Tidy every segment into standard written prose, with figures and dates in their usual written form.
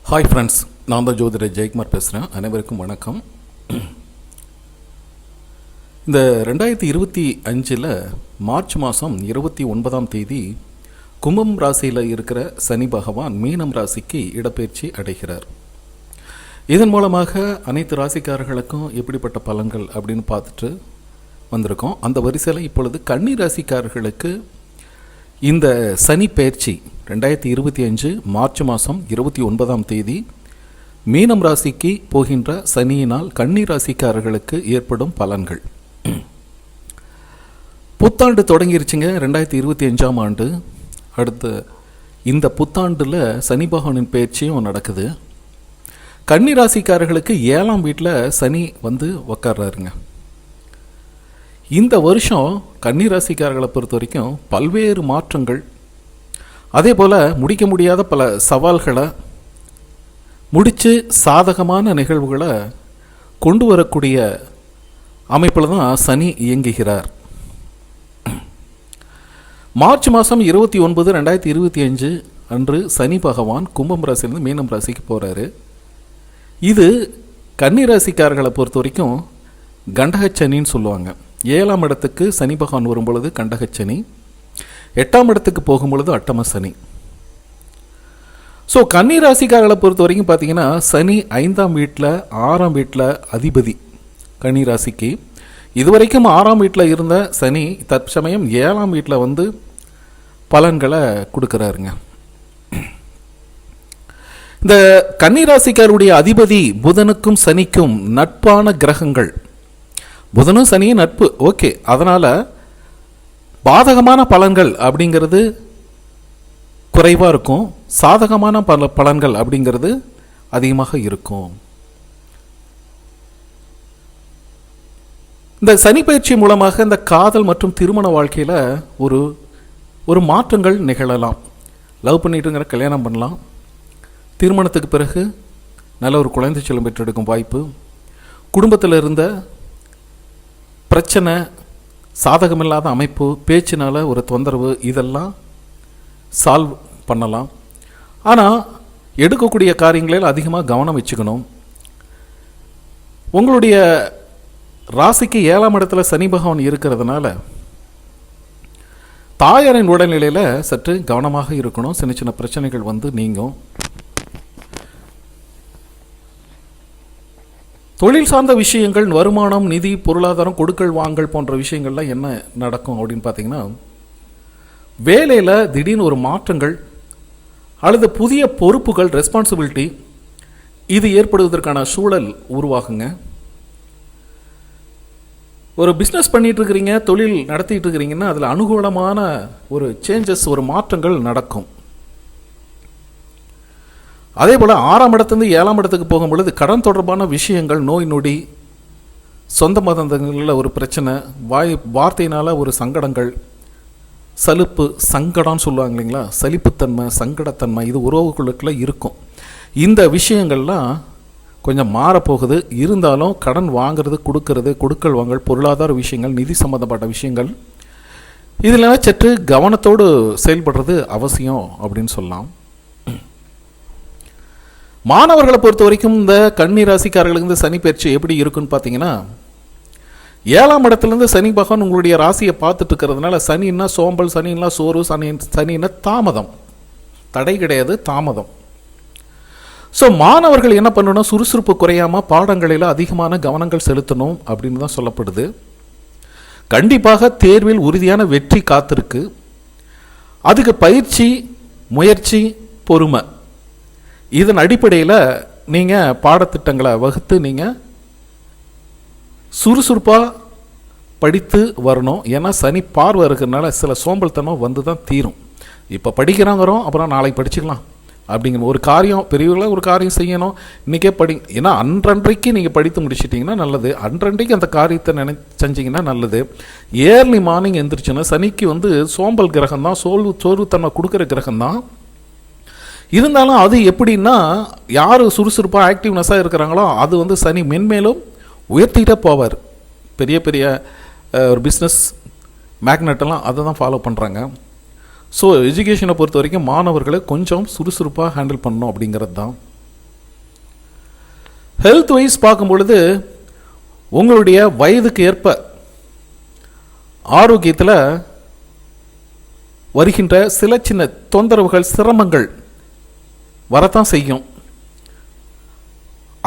Hi friends, நான் தான் ஜோதிடர் ஜெயக்குமார் பேசுகிறேன். அனைவருக்கும் வணக்கம். இந்த 2025 மார்ச் மாதம் 29ஆம் தேதி கும்பம் ராசியில் இருக்கிற சனி பகவான் மீனம் ராசிக்கு இடப்பெயர்ச்சி அடைகிறார். இதன் மூலமாக அனைத்து ராசிக்காரர்களுக்கும் எப்படிப்பட்ட பலன்கள் அப்படின்னு பார்த்துட்டு வந்திருக்கோம். அந்த வரிசையில் இப்பொழுது கன்னி ராசிக்காரர்களுக்கு இந்த சனி பெயர்ச்சி 2025 மார்ச் மாதம் 29ஆம் தேதி மீனம் ராசிக்கு போகின்ற சனியினால் கன்னி ராசிக்காரர்களுக்கு ஏற்படும் பலன்கள். புத்தாண்டு தொடங்கிருச்சுங்க. 2025ஆம் ஆண்டு. அடுத்த இந்த புத்தாண்டில் சனி பகவானின் பெயர்ச்சியும் நடக்குது. கன்னி ராசிக்காரர்களுக்கு 7ஆம் வீட்டில் சனி வந்து உக்கார்றாருங்க. இந்த வருஷம் கன்னி ராசிக்காரர்களை பொறுத்த வரைக்கும் பல்வேறு மாற்றங்கள், அதே போல் முடிக்க முடியாத பல சவால்களை முடித்து சாதகமான நிகழ்வுகளை கொண்டு வரக்கூடிய அமைப்பில் தான் சனி இயங்குகிறார். மார்ச் மாதம் 29, 2025 அன்று சனி பகவான் கும்பம் ராசியிலிருந்து மீனம் ராசிக்கு போகிறாரு. இது கன்னி ராசிக்காரர்களை பொறுத்த வரைக்கும் கண்டகச்சனின்னு சொல்லுவாங்க. 7ஆம் இடத்துக்கு சனி பகவான் வரும்பொழுது கண்டகச்சனி, 8ஆம் இடத்துக்கு போகும்பொழுது அட்டம சனி. ஸோ கன்னி ராசிக்காரர்களை பொறுத்த வரைக்கும் பார்த்தீங்கன்னா சனி 5ஆம் வீட்டில் 6ஆம் வீட்டில் அதிபதி. கன்னி ராசிக்கு இதுவரைக்கும் 6ஆம் வீட்டில் இருந்த சனி தற்சமயம் 7ஆம் வீட்டில் வந்து பலன்களை கொடுக்குறாருங்க. இந்த கன்னி ராசிக்காருடைய அதிபதி புதனுக்கும் சனிக்கும் நட்பான கிரகங்கள். புதனும் சனியும் நட்பு, ஓகே. அதனால் பாதகமான பலன்கள் அப்படிங்கிறது குறைவாக இருக்கும், சாதகமான பலன்கள் அப்படிங்கிறது அதிகமாக இருக்கும். இந்த சனி பயிற்சி மூலமாக இந்த காதல் மற்றும் திருமண வாழ்க்கையில் ஒரு மாற்றங்கள் நிகழலாம். லவ் பண்ணிட்டுங்கிற கல்யாணம் பண்ணலாம். திருமணத்துக்கு பிறகு நல்ல ஒரு குழந்தை செல்லம் பெற்றெடுக்கும் வாய்ப்பு, குடும்பத்தில் இருந்த பிரச்சனை, சாதகமில்லாத அமைப்பு, பேச்சினால் ஒரு தொந்தரவு, இதெல்லாம் சால்வ் பண்ணலாம். ஆனால் எடுக்கக்கூடிய காரியங்களில் அதிகமாக கவனம் வச்சுக்கணும். உங்களுடைய ராசிக்கு 7ஆம் இடத்துல சனி பகவான் இருக்கிறதுனால தாயாரின் உடல்நிலையில் சற்று கவனமாக இருக்கணும். சின்ன சின்ன பிரச்சனைகள் வந்து நீங்கும். தொழில் சார்ந்த விஷயங்கள், வருமானம், நிதி, பொருளாதாரம், கொடுக்கல் வாங்கல் போன்ற விஷயங்கள்லாம் என்ன நடக்கும் அப்படின்னு பார்த்தீங்கன்னா, வேலையில் திடீர்னு ஒரு மாற்றங்கள் அல்லது புதிய பொறுப்புகள், ரெஸ்பான்சிபிலிட்டி இது ஏற்படுவதற்கான சூழல் உருவாகுங்க. ஒரு பிஸ்னஸ் பண்ணிட்டு இருக்கிறீங்க, தொழில் நடத்திட்டு இருக்கிறீங்கன்னா அதில் அனுகூலமான ஒரு சேஞ்சஸ், ஒரு மாற்றங்கள் நடக்கும். அதே போல் 6ஆம் இடத்துலேருந்து 7ஆம் இடத்துக்கு போகும்பொழுது கடன் தொடர்பான விஷயங்கள், நோய் நொடி, சொந்த மதங்களில் ஒரு பிரச்சனை, வார்த்தையினால் ஒரு சங்கடங்கள், சலிப்பு, சங்கடம்னு சொல்லுவாங்க இல்லைங்களா, சலிப்புத்தன்மை, சங்கடத்தன்மை, இது உறவுகளுக்குள்ள இருக்கும். இந்த விஷயங்கள்லாம் கொஞ்சம் மாறப்போகுது. இருந்தாலும் கடன் வாங்கிறது, கொடுக்கறது, கொடுக்கல் வாங்கல், பொருளாதார விஷயங்கள், நிதி சம்பந்தப்பட்ட விஷயங்கள், இதில் சற்று கவனத்தோடு செயல்படுறது அவசியம் அப்படின்னு சொல்லலாம். மாணவர்களை பொறுத்த வரைக்கும் இந்த கன்னி ராசிக்காரர்களுக்கு இந்த சனி பயிற்சி எப்படி இருக்குன்னு பார்த்தீங்கன்னா, 7ஆம் இடத்துலேருந்து சனி பகவான் உங்களுடைய ராசியை பார்த்துட்டு இருக்கிறதுனால சனின்னா சோம்பல், சனின்னா சோறு, சனின்னா தாமதம், தடை கிடையாது, தாமதம். ஸோ மாணவர்கள் என்ன பண்ணணும், சுறுசுறுப்பு குறையாமல் பாடங்களில் அதிகமான கவனங்கள் செலுத்தணும் அப்படின்னு தான் சொல்லப்படுது. கண்டிப்பாக தேர்வில் உறுதியான வெற்றி காத்திருக்கு. அதுக்கு பயிற்சி, முயற்சி, பொறுமை, இதன் அடிப்படையில் நீங்கள் பாடத்திட்டங்களை வகுத்து நீங்கள் சுறுசுறுப்பாக படித்து வரணும். ஏன்னா சனி பார்வை இருக்கிறதுனால சில சோம்பல்தனமாக வந்து தான் தீரும். இப்போ படிக்கிறாங்கிறோம், அப்புறம் நாளைக்கு படிச்சுக்கலாம் அப்படிங்கிற ஒரு காரியம், பெரியவர்களாக ஒரு காரியம் செய்யணும், இன்றைக்கே ஏன்னா அன்றன்றைக்கு நீங்கள் படித்து முடிச்சிட்டிங்கன்னா நல்லது. அன்றன்றைக்கு அந்த காரியத்தை செஞ்சிங்கன்னா நல்லது. ஏர்லி மார்னிங் எழுந்திரிச்சுன்னா, சனிக்கு வந்து சோம்பல் கிரகம் தான், சோர்வுத்தன்மை கொடுக்குற கிரகம் தான். இருந்தாலும் அது எப்படின்னா, யார் சுறுசுறுப்பாக ஆக்டிவ்னஸாக இருக்கிறாங்களோ அது வந்து சனி மென்மேலும் உயர்த்திக்கிட்டே போவார். பெரிய பெரிய ஒரு பிஸ்னஸ் மேக்னெட்டெல்லாம் அதை தான் ஃபாலோ பண்ணுறாங்க. ஸோ எஜுகேஷனை பொறுத்த வரைக்கும் மாணவர்களை கொஞ்சம் சுறுசுறுப்பாக ஹேண்டில் பண்ணணும் அப்படிங்கிறது தான். ஹெல்த் வைஸ் பார்க்கும் பொழுது உங்களுடைய வயதுக்கு ஏற்ப ஆரோக்கியத்தில் வருகின்ற சில சின்ன தொந்தரவுகள், சிரமங்கள் வரத்தான் செய்யும்.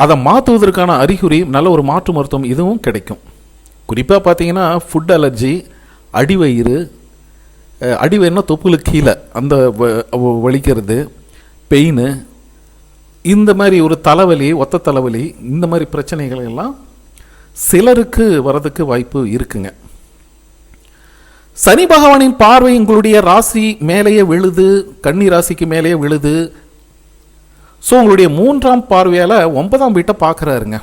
அதை மாற்றுவதற்கான அறிகுறி நல்ல ஒரு மாற்று மருத்துவம் இதுவும் கிடைக்கும். குறிப்பாக பார்த்தீங்கன்னா ஃபுட் அலர்ஜி, அடிவயிறு, அடிவயிறுனா தொப்புளுக்கு கீழே அந்த வலிக்கிறது, பெயின், இந்த மாதிரி ஒரு தலைவலி, ஒத்த தலைவலி, இந்த மாதிரி பிரச்சனைகள் எல்லாம் சிலருக்கு வரதுக்கு வாய்ப்பு இருக்குங்க. சனி பகவானின் பார்வை உங்களுடைய ராசி மேலேயே விழுது, கன்னி ராசிக்கு மேலேயே விழுது. ஸோ உங்களுடைய 3ஆம் பார்வையால் 9ஆம் வீட்டை பார்க்குறாருங்க.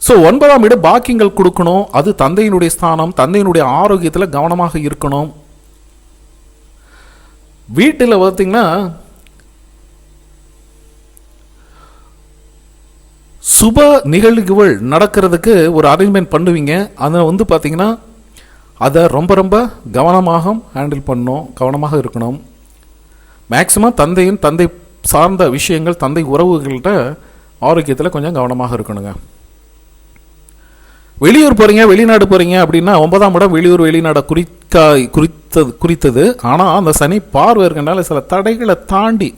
ஸோ 9ஆம் வீடு பாக்கியங்கள் கொடுக்கணும். அது தந்தையினுடைய ஸ்தானம். தந்தையினுடைய ஆரோக்கியத்தில் கவனமாக இருக்கணும். வீட்டில் பார்த்தீங்கன்னா சுப நிகழ்வுகள் நடக்கிறதுக்கு ஒரு அரேஞ்ச்மெண்ட் பண்ணுவீங்க. அதை பார்த்தீங்கன்னா அதை ரொம்ப ரொம்ப கவனமாக ஹேண்டில் பண்ணணும், கவனமாக இருக்கணும். மேக்சிமம் தந்தை சார்ந்த விஷயங்கள், தந்தை உறவுகள்கிட்ட ஆரோக்கியத்தில் கொஞ்சம் கவனமாக இருக்கணுங்க. வெளியூர் போகிறீங்க, வெளிநாடு போகிறீங்க அப்படின்னா 9ஆம் இடம் வெளியூர் வெளிநாடை குறித்தது. ஆனால் அந்த சனி பார்வை இருக்கனால சில தடைகளை தாண்டி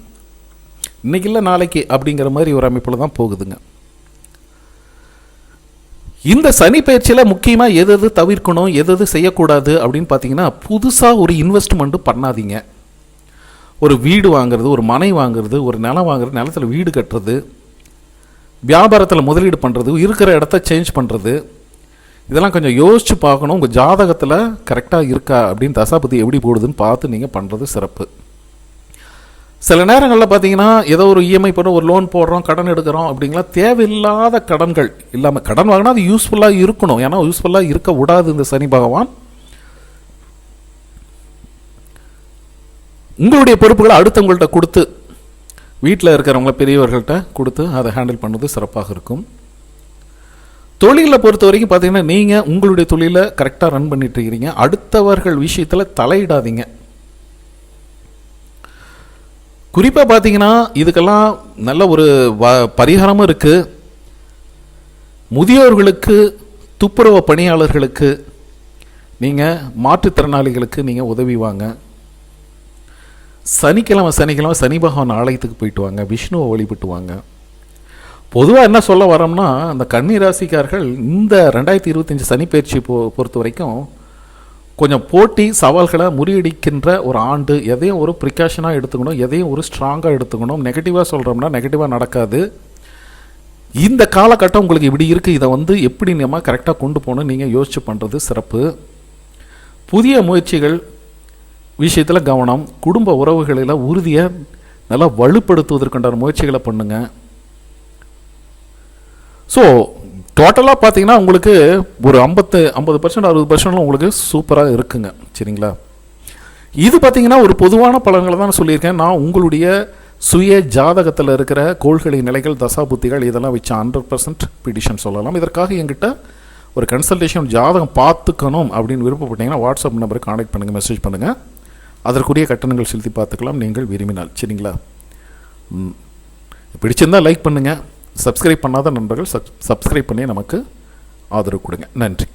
இன்னைக்கு இல்லை நாளைக்கு அப்படிங்கிற மாதிரி ஒரு அமைப்பில் தான் போகுதுங்க. இந்த சனி பயிற்சியில் முக்கியமாக எது தவிர்க்கணும், எது செய்யக்கூடாது அப்படின்னு பார்த்தீங்கன்னா, புதுசாக ஒரு இன்வெஸ்ட்மெண்ட்டு பண்ணாதீங்க. ஒரு வீடு வாங்குறது, ஒரு மனை வாங்குறது, ஒரு நிலம் வாங்குறது, நிலத்தில் வீடு கட்டுறது, வியாபாரத்தில் முதலீடு பண்ணுறது, இருக்கிற இடத்த சேஞ்ச் பண்ணுறது, இதெல்லாம் கொஞ்சம் யோசித்து பார்க்கணும். உங்கள் ஜாதகத்தில் கரெக்டாக இருக்கா அப்படின்னு தசாபதி எப்படி போடுதுன்னு பார்த்து நீங்கள் பண்ணுறது சிறப்பு. சில நேரங்களில் பார்த்தீங்கன்னா ஏதோ ஒரு இஎம்ஐ பண்ண, ஒரு லோன் போடுறோம், கடன் எடுக்கிறோம் அப்படிங்களா, தேவையில்லாத கடன்கள் இல்லாமல் கடன் வாங்கினா அது யூஸ்ஃபுல்லாக இருக்கணும். ஏன்னா யூஸ்ஃபுல்லாக இருக்க விடாது இந்த சனி பகவான். உங்களுடைய பொறுப்புகளை அடுத்தவங்கள்ட்ட கொடுத்து, வீட்டில் இருக்கிறவங்கள பெரியவர்கள்ட்ட கொடுத்து அதை ஹேண்டில் பண்ணுறது சிறப்பாக இருக்கும். தொழிலை பொறுத்த வரைக்கும் பார்த்தீங்கன்னா நீங்கள் உங்களுடைய தொழிலை கரெக்டாக ரன் பண்ணிட்டு இருக்கிறீங்க. அடுத்தவர்கள் விஷயத்தில் தலையிடாதீங்க. குறிப்பாக பார்த்தீங்கன்னா இதுக்கெல்லாம் நல்ல ஒரு பரிகாரமும் இருக்குது. முதியோர்களுக்கு, துப்புரவு பணியாளர்களுக்கு, நீங்கள் மாற்றுத்திறனாளிகளுக்கு நீங்கள் உதவி வாங்க. சனிக்கிழமை சனி பகவான் ஆலயத்துக்கு போயிட்டு வாங்க, விஷ்ணுவை வழிபட்டு வாங்க. பொதுவாக என்ன சொல்ல வரோம்னா, அந்த கன்னி ராசிக்காரர்கள் இந்த 2025 சனி பயிற்சி பொறுத்த வரைக்கும் கொஞ்சம் போட்டி சவால்களை முறியடிக்கின்ற ஒரு ஆண்டு. எதையும் ஒரு ப்ரிகாஷனாக எடுத்துக்கணும், எதையும் ஒரு ஸ்ட்ராங்காக எடுத்துக்கணும். நெகட்டிவாக சொல்கிறோம்னா நெகட்டிவாக நடக்காது. இந்த காலகட்டம் உங்களுக்கு இப்படி இருக்குது, இதை எப்படி நம்ம கரெக்டாக கொண்டு போகணும் நீங்கள் யோசிச்சு பண்ணுறது சிறப்பு. புதிய முயற்சிகள் விஷயத்தில் கவனம். குடும்ப உறவுகளில் உறுதியை நல்லா வலுப்படுத்துவதற்குண்டான முயற்சிகளை பண்ணுங்க. ஸோ டோட்டலாக பார்த்தீங்கன்னா உங்களுக்கு ஒரு 50% 60% உங்களுக்கு சூப்பராக இருக்குங்க. சரிங்களா? இது பார்த்தீங்கன்னா ஒரு பொதுவான பலன்களை தான் சொல்லியிருக்கேன். நான் உங்களுடைய சுய ஜாதகத்தில் இருக்கிற கோள்களின் நிலைகள், தசாபுத்திகள் இதெல்லாம் வச்சு 100% ப்ரிடிஷன் சொல்லலாம். இதற்காக என்கிட்ட ஒரு கன்சல்டேஷன் ஜாதகம் பார்த்துக்கணும் அப்படின்னு விருப்பப்பட்டீங்கன்னா வாட்ஸ்அப் நம்பருக்கு கான்டாக்ட் பண்ணுங்கள், மெசேஜ் பண்ணுங்கள். அதற்குரிய கட்டணங்கள் செலுத்தி பார்த்துக்கலாம் நீங்கள் விரும்பினால். சரிங்களா? பிடிச்சிருந்தால் லைக் பண்ணுங்கள். சப்ஸ்கிரைப் பண்ணாத நண்பர்கள் சப்ஸ்கிரைப் பண்ணி நமக்கு ஆதரவு கொடுங்க. நன்றி.